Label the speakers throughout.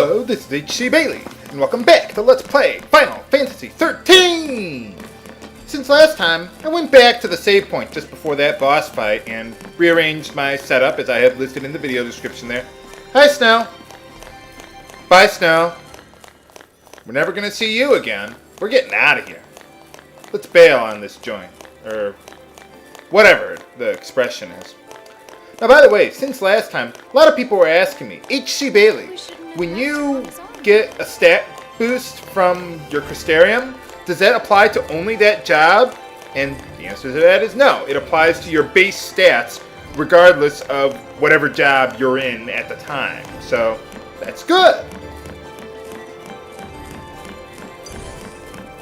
Speaker 1: Hello, this is H.C. Bailey, and welcome back to Let's Play Final Fantasy XIII! Since last time, I went back to the save point just before that boss fight and rearranged my setup as I have listed in the video description there. Hi, Snow! Bye, Snow! We're never gonna see you again. We're getting out of here. Let's bail on this joint, or whatever the expression is. Now, by the way, since last time, a lot of people were asking me, H.C. Bailey, when you get a stat boost from your Crystarium, does that apply to only that job? And the answer to that is no. It applies to your base stats, regardless of whatever job you're in at the time. So, that's good.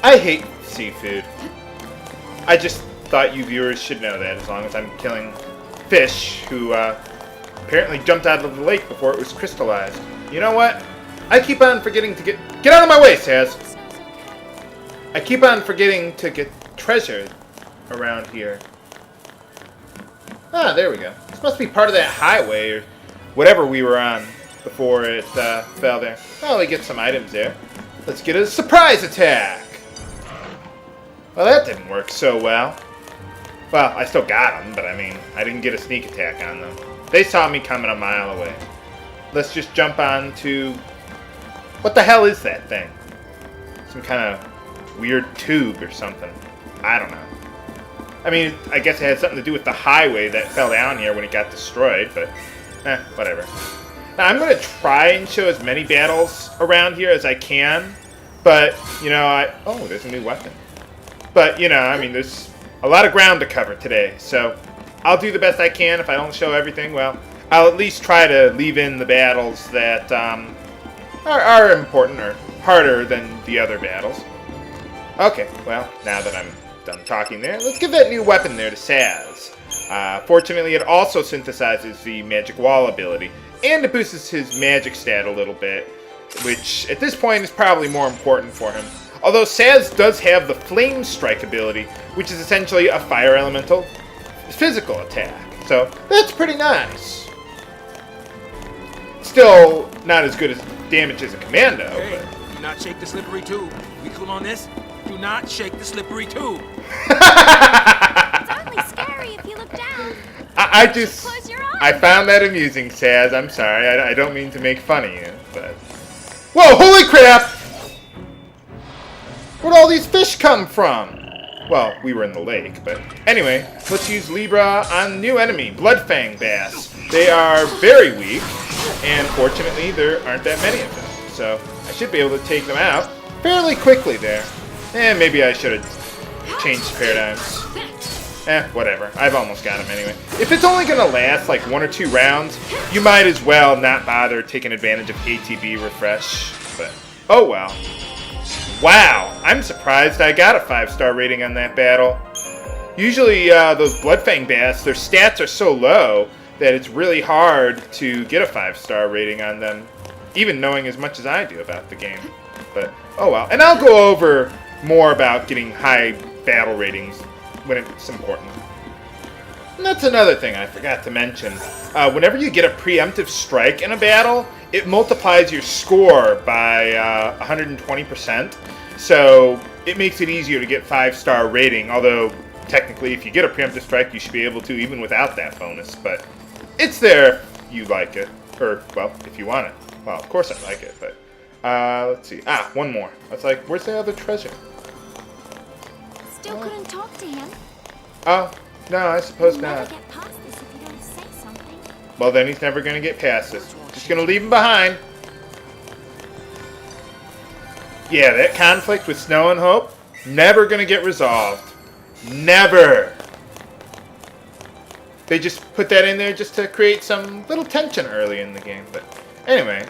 Speaker 1: I hate seafood. I just thought you viewers should know that, as long as I'm killing fish who apparently jumped out of the lake before it was crystallized. You know what? I keep on forgetting to get out of my way, Sazh! I keep on forgetting to get treasure around here. Ah, there we go. This must be part of that highway or whatever we were on before it fell there. Well, we get some items there. Let's get a surprise attack! Well, that didn't work so well. Well, I still got them, but I mean, I didn't get a sneak attack on them. They saw me coming a mile away. Let's just jump on to... What the hell is that thing? Some kind of weird tube or something. I don't know. I mean, I guess it had something to do with the highway that fell down here when it got destroyed, but whatever. Now, I'm going to try and show as many battles around here as I can, but, you know, oh, there's a new weapon. But, you know, I mean, there's a lot of ground to cover today, so I'll do the best I can. If I don't show everything, well, I'll at least try to leave in the battles that are important or harder than the other battles. Okay, well, now that I'm done talking there, let's give that new weapon there to Sazh. Fortunately, it also synthesizes the Magic Wall ability, and it boosts his magic stat a little bit, which at this point is probably more important for him. Although Sazh does have the Flame Strike ability, which is essentially a fire elemental physical attack. So that's pretty nice. Still not as good as damage as a commando.
Speaker 2: Hey,
Speaker 1: but...
Speaker 2: do not shake the slippery tube. We cool on this? Do not shake the slippery tube.
Speaker 3: It's only scary if you look down.
Speaker 1: I just...
Speaker 3: Close your eyes.
Speaker 1: I found that amusing, Sazh. I'm sorry. I don't mean to make fun of you, but... Whoa, holy crap! Where'd all these fish come from? Well, we were in the lake, but anyway, let's use Libra on new enemy, Bloodfang Bass. They are very weak, and fortunately, there aren't that many of them. So I should be able to take them out fairly quickly there. And maybe I should have changed paradigms. Whatever. I've almost got them anyway. If it's only going to last like 1 or 2 rounds, you might as well not bother taking advantage of ATB refresh. But, oh well. Wow, I'm surprised I got a 5-star rating on that battle. Usually those Bloodfang Bass, their stats are so low that it's really hard to get a 5-star rating on them, even knowing as much as I do about the game. But, oh well. And I'll go over more about getting high battle ratings when it's important. And that's another thing I forgot to mention. Whenever you get a preemptive strike in a battle, it multiplies your score by 120%. So it makes it easier to get 5-star rating, although technically if you get a preemptive strike, you should be able to even without that bonus. But it's there if you like it, or, well, if you want it. Well, of course I like it, but let's see. Ah, one more. I was like, where's the other treasure?
Speaker 3: Still couldn't talk to him.
Speaker 1: Oh, no, I suppose
Speaker 3: You'll
Speaker 1: not.
Speaker 3: never get past this if you don't say something.
Speaker 1: Well, then he's never going to get past this. Just going to leave him behind. Yeah, that conflict with Snow and Hope, never going to get resolved. Never. They just put that in there just to create some little tension early in the game. But anyway,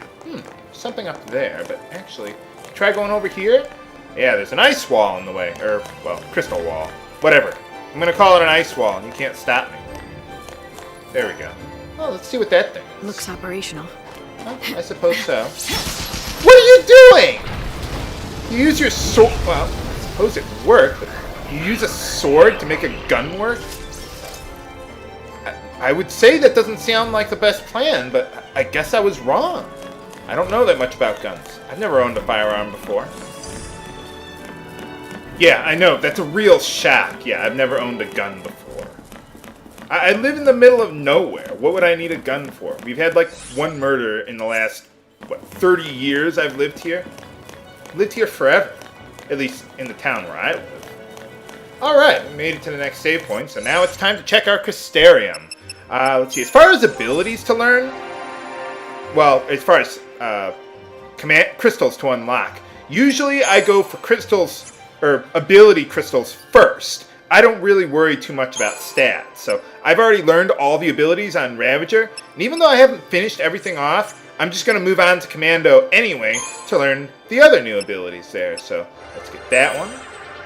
Speaker 1: something up there. But actually, try going over here. Yeah, there's an ice wall in the way. Or, well, crystal wall. Whatever. I'm going to call it an ice wall, and you can't stop me. There we go. Well, let's see what that thing is.
Speaker 4: Looks operational.
Speaker 1: Well, I suppose so. What are you doing? You use your sword... Well, I suppose it would work, but you use a sword to make a gun work? I would say that doesn't sound like the best plan, but I guess I was wrong. I don't know that much about guns. I've never owned a firearm before. Yeah, I know. That's a real shock. Yeah, I've never owned a gun before. I live in the middle of nowhere. What would I need a gun for? We've had like one murder in the last, what, 30 years I've lived here? I've lived here forever. At least in the town where I live. Alright, we made it to the next save point, so now it's time to check our Crystarium. Let's see, as far as abilities to learn, well, as far as crystals to unlock, usually I go for crystals, or ability crystals first. I don't really worry too much about stats, so I've already learned all the abilities on Ravager, and even though I haven't finished everything off, I'm just going to move on to Commando anyway to learn the other new abilities there. So let's get that one.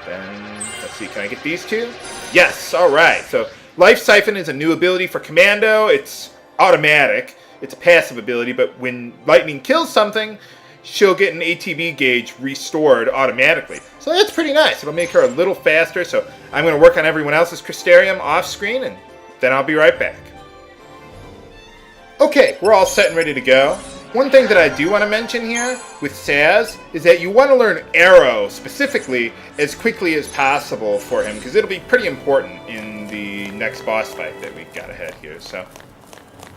Speaker 1: Then, let's see, can I get these two? Yes, alright. So Life Siphon is a new ability for Commando. It's automatic. It's a passive ability, but when lightning kills something, she'll get an ATB gauge restored automatically. So that's pretty nice. It'll make her a little faster. So I'm going to work on everyone else's Crystarium off screen, and then I'll be right back. Okay, we're all set and ready to go. One thing that I do want to mention here with Sazh is that you want to learn Arrow specifically as quickly as possible for him, because it'll be pretty important in the next boss fight that we've got ahead here. So,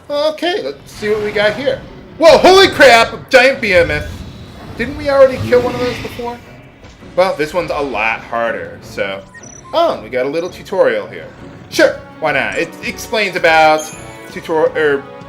Speaker 1: okay, let's see what we got here. Whoa, holy crap, a giant behemoth. Didn't we already kill one of those before? Well, this one's a lot harder, so... Oh, we got a little tutorial here. Sure, why not? It explains about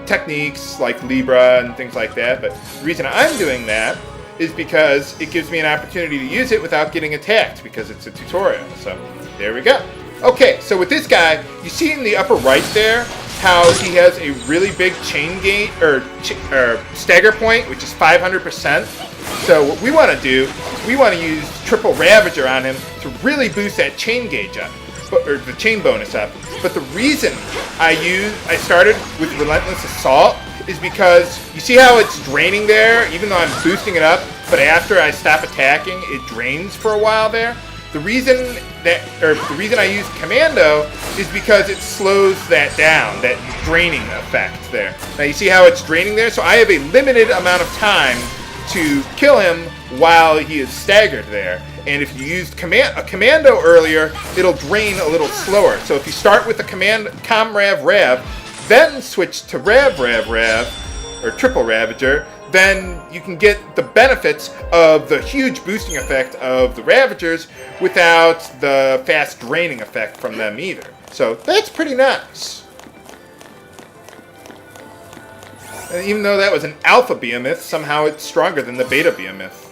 Speaker 1: techniques like Libra and things like that, but the reason I'm doing that is because it gives me an opportunity to use it without getting attacked, because it's a tutorial. So, there we go. Okay, so with this guy, you see in the upper right there how he has a really big chain gate, or stagger point, which is 500%. So what we want to do is we want to use triple Ravager on him to really boost that chain gauge up, or the chain bonus up. But the reason I started with Relentless Assault is because you see how it's draining there, even though I'm boosting it up, but after I stop attacking, it drains for a while there. The reason I use Commando is because it slows that down, that draining effect there. Now you see how it's draining there? So I have a limited amount of time to kill him while he is staggered there. And if you used a Commando earlier, it'll drain a little slower. So if you start with the Com-Rav-Rav, then switch to Rav-Rav-Rav, or Triple Ravager, then you can get the benefits of the huge boosting effect of the Ravagers without the fast draining effect from them either. So that's pretty nice. And even though that was an Alpha Behemoth, somehow it's stronger than the Beta Behemoth.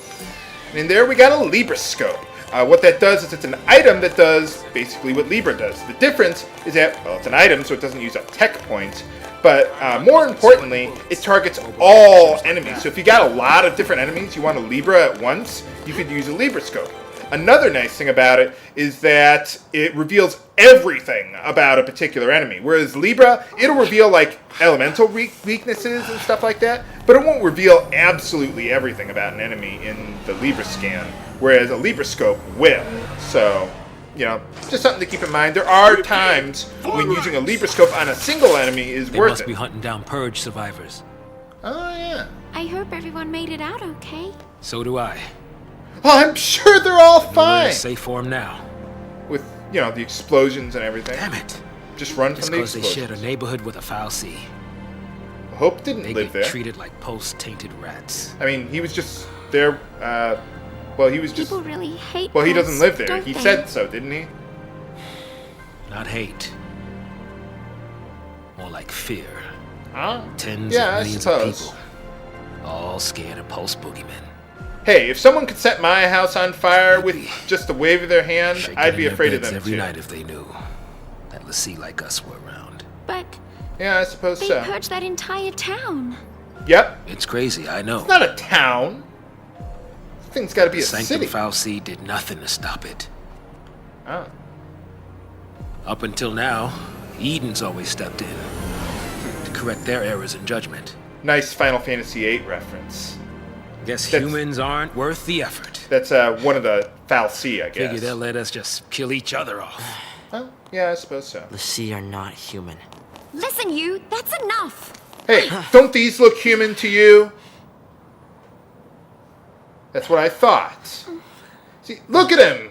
Speaker 1: And there we got a Libra Scope. What that does is it's an item that does basically what Libra does. The difference is that, well, it's an item, so it doesn't use up tech points. But more importantly, it targets all enemies. So if you got a lot of different enemies you want a Libra at once, you could use a Libra Scope. Another nice thing about it is that it reveals everything about a particular enemy. Whereas Libra, it'll reveal like elemental weaknesses and stuff like that, but it won't reveal absolutely everything about an enemy in the Libra scan, whereas a Libra Scope will. So, you know, just something to keep in mind. There are times when using a Libra Scope on a single enemy is
Speaker 2: They
Speaker 1: worth
Speaker 2: must
Speaker 1: it.
Speaker 2: be hunting down Purge survivors.
Speaker 1: Oh, yeah.
Speaker 3: I hope everyone made it out okay.
Speaker 2: So do I.
Speaker 1: Oh, I'm sure they're all
Speaker 2: We're
Speaker 1: fine.
Speaker 2: safe for 'em now.
Speaker 1: With, you know, the explosions and everything.
Speaker 2: Damn it.
Speaker 1: Just run
Speaker 2: Just
Speaker 1: from the
Speaker 2: because they shared a
Speaker 1: explosions.
Speaker 2: neighborhood with a foul sea.
Speaker 1: Hope didn't
Speaker 2: They
Speaker 1: live
Speaker 2: get
Speaker 1: there.
Speaker 2: treated like post-tainted rats.
Speaker 1: I mean, he was just there, well, he was just...
Speaker 3: People really hate
Speaker 1: Well, he
Speaker 3: us,
Speaker 1: doesn't live there.
Speaker 3: don't
Speaker 1: He
Speaker 3: they?
Speaker 1: said so, didn't he?
Speaker 2: Not hate. More like fear.
Speaker 1: Huh?
Speaker 2: Tens
Speaker 1: Yeah,
Speaker 2: of
Speaker 1: I
Speaker 2: millions of
Speaker 1: suppose.
Speaker 2: people. All scared of post-boogeymen.
Speaker 1: Hey, if someone could set my house on fire with just a wave of their hand,
Speaker 2: Shaking
Speaker 1: I'd be
Speaker 2: in their
Speaker 1: afraid of
Speaker 2: beds
Speaker 1: them
Speaker 2: every
Speaker 1: too.
Speaker 2: night if they knew that Lassie like us were around.
Speaker 3: But
Speaker 1: Yeah, I suppose
Speaker 3: they
Speaker 1: so.
Speaker 3: purged that entire town.
Speaker 1: Yep.
Speaker 2: It's crazy, I know.
Speaker 1: It's not a town. This thing's got to be a
Speaker 2: Sanctum
Speaker 1: city.
Speaker 2: Foul Sea did nothing to stop it.
Speaker 1: Oh.
Speaker 2: Up until now, Eden's always stepped in to correct their errors in judgment.
Speaker 1: Nice Final Fantasy VIII reference.
Speaker 2: Guess
Speaker 1: That's-
Speaker 2: humans aren't worth the effort.
Speaker 1: That's one of the Foul Sea, I
Speaker 2: Figure
Speaker 1: guess.
Speaker 2: they'll let us just kill each other off.
Speaker 1: Well, yeah, I suppose so.
Speaker 4: The sea are not human.
Speaker 3: Listen, you, that's enough.
Speaker 1: Hey, don't these look human to you? That's what I thought. See, look at him!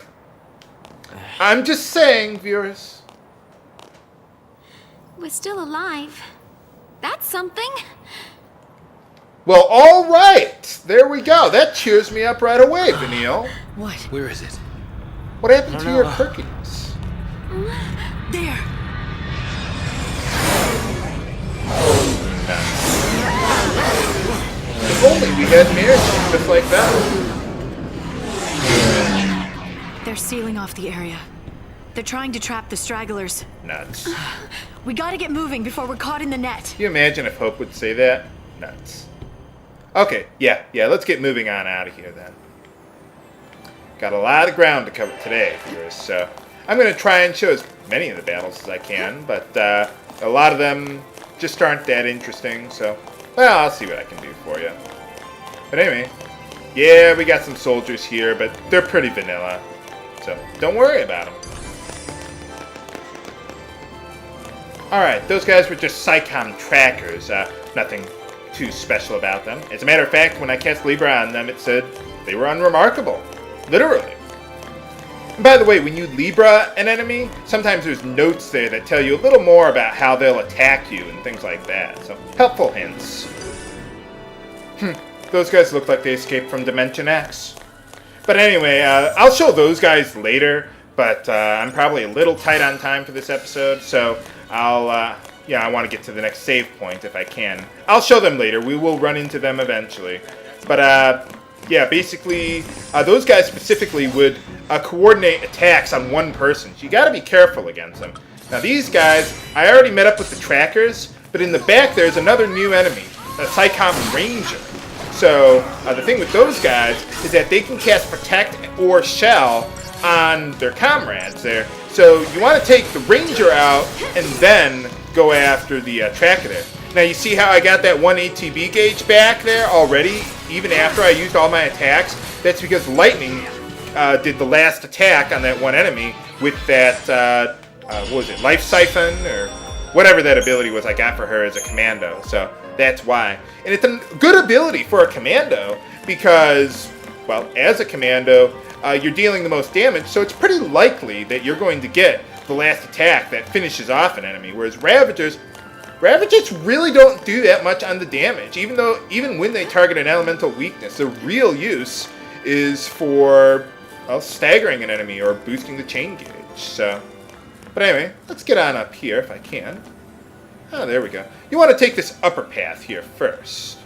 Speaker 1: I'm just saying, viewers.
Speaker 3: We're still alive. That's something.
Speaker 1: Well, all right. There we go. That cheers me up right away, Vanille.
Speaker 4: What?
Speaker 2: Where is it?
Speaker 1: What happened
Speaker 2: I
Speaker 1: to
Speaker 2: don't
Speaker 1: your
Speaker 2: know.
Speaker 1: perkiness?
Speaker 4: There.
Speaker 1: If only we had marriage just like that.
Speaker 4: They're sealing off the area. They're trying to trap the stragglers.
Speaker 1: Nuts.
Speaker 4: We gotta get moving before we're caught in the net.
Speaker 1: Can you imagine if Hope would say that? Nuts. Okay, yeah, let's get moving on out of here then. Got a lot of ground to cover today, viewers, so I'm going to try and show as many of the battles as I can, but a lot of them just aren't that interesting, so, well, I'll see what I can do for you. But anyway, yeah, we got some soldiers here, but they're pretty vanilla, so don't worry about them. Alright, those guys were just PSICOM trackers, nothing too special about them. As a matter of fact, when I cast Libra on them, it said they were unremarkable. Literally. And by the way, when you Libra an enemy, sometimes there's notes there that tell you a little more about how they'll attack you and things like that. So, helpful hints. Those guys look like they escaped from Dimension X. But anyway, I'll show those guys later, but I'm probably a little tight on time for this episode, so I want to get to the next save point if I can. I'll show them later. We will run into them eventually. But, yeah, basically, those guys specifically would coordinate attacks on one person. So you got to be careful against them. Now, these guys, I already met up with the trackers, but in the back there's another new enemy, a PSICOM Ranger. So, the thing with those guys is that they can cast Protect or Shell on their comrades there. So you want to take the Ranger out and then go after the tracker there. Now you see how I got that 1 ATB gauge back there already, even after I used all my attacks? That's because Lightning did the last attack on that one enemy with that, what was it, Life Siphon, or whatever that ability was I got for her as a commando. So that's why. And it's a good ability for a commando because, well, as a commando, you're dealing the most damage, so it's pretty likely that you're going to get the last attack that finishes off an enemy. Whereas Ravagers really don't do that much on the damage, even when they target an elemental weakness. The real use is for, well, staggering an enemy or boosting the chain gauge. So, but anyway, let's get on up here if I can. Oh, there we go. You want to take this upper path here first.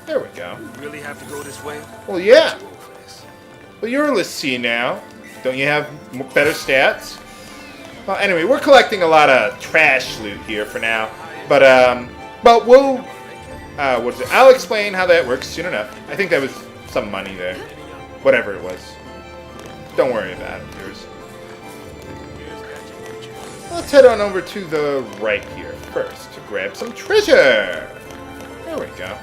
Speaker 1: There we go.
Speaker 2: Really have to go this way?
Speaker 1: Well, yeah. Well, you're a Lysee now. Don't you have better stats? Well, anyway, we're collecting a lot of trash loot here for now. But we'll, what is it? I'll explain how that works soon enough. I think that was some money there. Whatever it was. Don't worry about it, viewers. Let's head on over to the right here first to grab some treasure. There we go.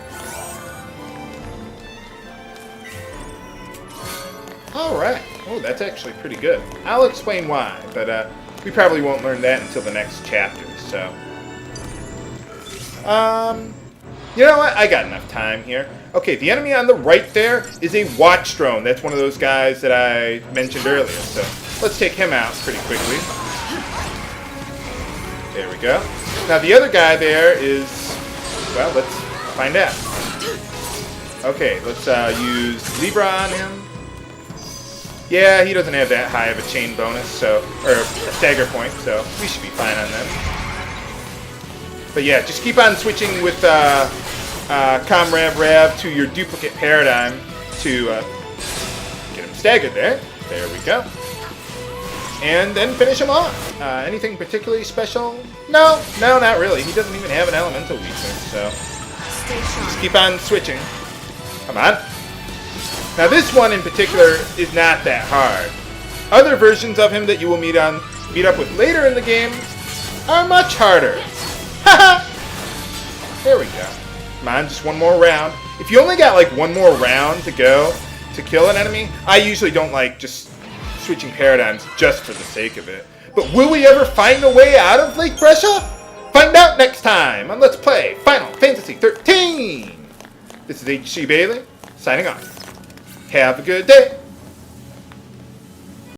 Speaker 1: Alright. Oh, that's actually pretty good. I'll explain why, but we probably won't learn that until the next chapter, so. You know what? I got enough time here. Okay, the enemy on the right there is a watch drone. That's one of those guys that I mentioned earlier, so let's take him out pretty quickly. There we go. Now the other guy there is, well, let's find out. Okay, let's use Libra on him. Yeah, he doesn't have that high of a chain bonus, so, or a stagger point, so we should be fine on them. But yeah, just keep on switching with Comrade Rav to your duplicate paradigm to get him staggered there. There we go. And then finish him off. Anything particularly special? No, not really. He doesn't even have an elemental weakness, so just keep on switching. Come on. Now this one in particular is not that hard. Other versions of him that you will meet up with later in the game are much harder. Haha! There we go. Come on, just one more round. If you only got like one more round to go to kill an enemy, I usually don't like just switching paradigms just for the sake of it. But will we ever find a way out of Lake Bresha? Find out next time on Let's Play Final Fantasy XIII! This is HC Bailey, signing off. Have a good day.